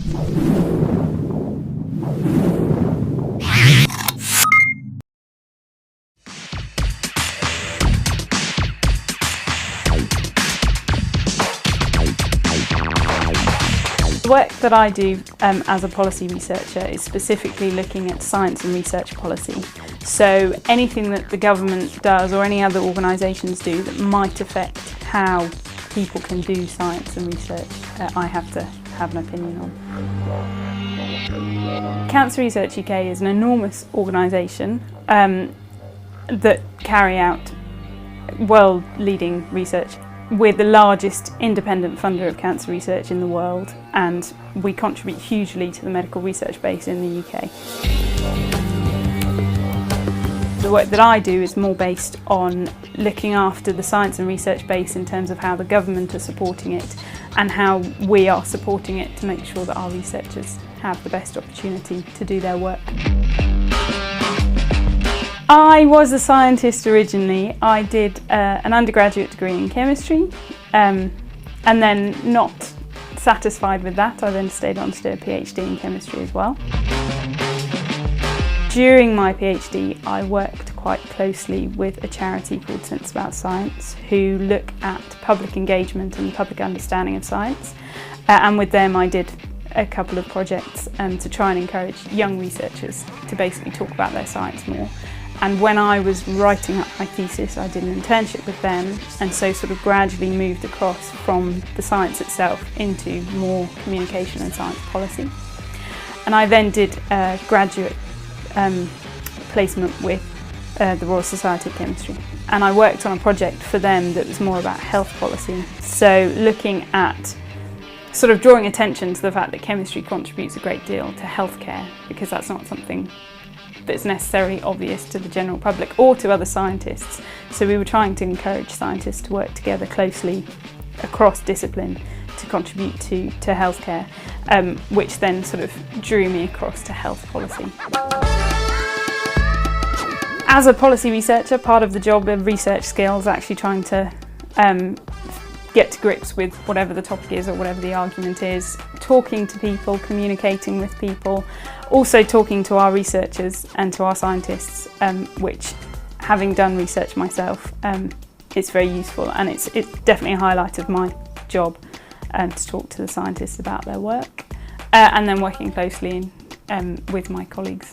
The work that I do as a policy researcher is specifically looking at science and research policy. So anything that the government does or any other organisations do that might affect how people can do science and research, I have to have an opinion on. Cancer Research UK is an enormous organisation that carry out world-leading research. We're the largest independent funder of cancer research in the world, and we contribute hugely to the medical research base in the UK. The work that I do is more based on looking after the science and research base in terms of how the government are supporting it and how we are supporting it to make sure that our researchers have the best opportunity to do their work. I was a scientist originally. I did an undergraduate degree in chemistry and then, not satisfied with that, I then stayed on to do a PhD in chemistry as well. During my PhD I worked quite closely with a charity called Sense About Science who look at public engagement and public understanding of science, and with them I did a couple of projects to try and encourage young researchers to basically talk about their science more. And when I was writing up my thesis, I did an internship with them, and so sort of gradually moved across from the science itself into more communication and science policy. And I then did a graduate placement with the Royal Society of Chemistry. And I worked on a project for them that was more about health policy. So looking at sort of drawing attention to the fact that chemistry contributes a great deal to healthcare, because that's not something that's necessarily obvious to the general public or to other scientists. So we were trying to encourage scientists to work together closely across discipline to contribute to healthcare, which then sort of drew me across to health policy. As a policy researcher, part of the job of research skills is actually trying to get to grips with whatever the topic is or whatever the argument is, talking to people, communicating with people, also talking to our researchers and to our scientists, which, having done research myself, it's very useful, and it's definitely a highlight of my job to talk to the scientists about their work, and then working closely with my colleagues.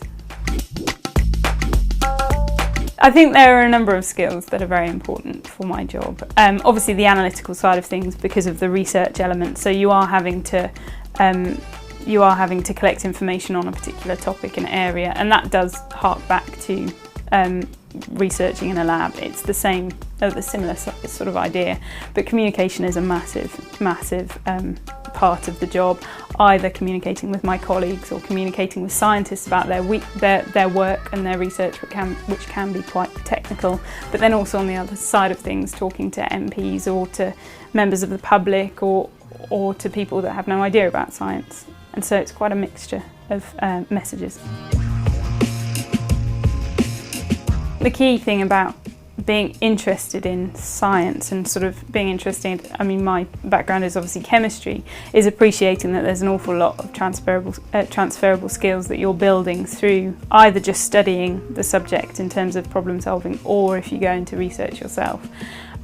I think there are a number of skills that are very important for my job. Obviously the analytical side of things, because of the research element, so you are having to collect information on a particular topic and area, and that does hark back to researching in a lab. It's the same, a similar sort of idea, but communication is a massive part of the job, either communicating with my colleagues or communicating with scientists about their work and their research, which can be quite technical, but then also on the other side of things, talking to MPs or to members of the public or to people that have no idea about science. And so it's quite a mixture of messages. The key thing about being interested in science and sort of being interested, I mean, my background is obviously chemistry, is appreciating that there's an awful lot of transferable skills that you're building through either just studying the subject in terms of problem solving, or if you go into research yourself,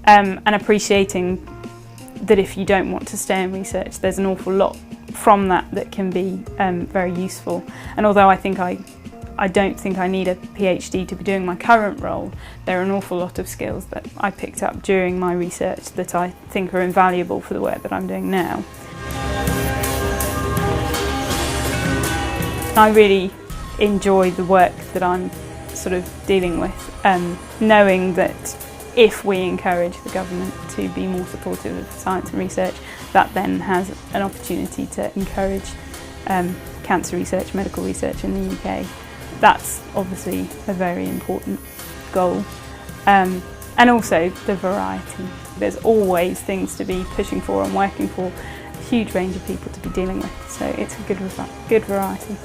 and appreciating that if you don't want to stay in research, there's an awful lot from that can be very useful. And although I don't think I need a PhD to be doing my current role, there are an awful lot of skills that I picked up during my research that I think are invaluable for the work that I'm doing now. I really enjoy the work that I'm sort of dealing with, knowing that if we encourage the government to be more supportive of science and research, that then has an opportunity to encourage cancer research, medical research in the UK. That's obviously a very important goal. And also the variety. There's always things to be pushing for and working for, a huge range of people to be dealing with, so it's a good variety.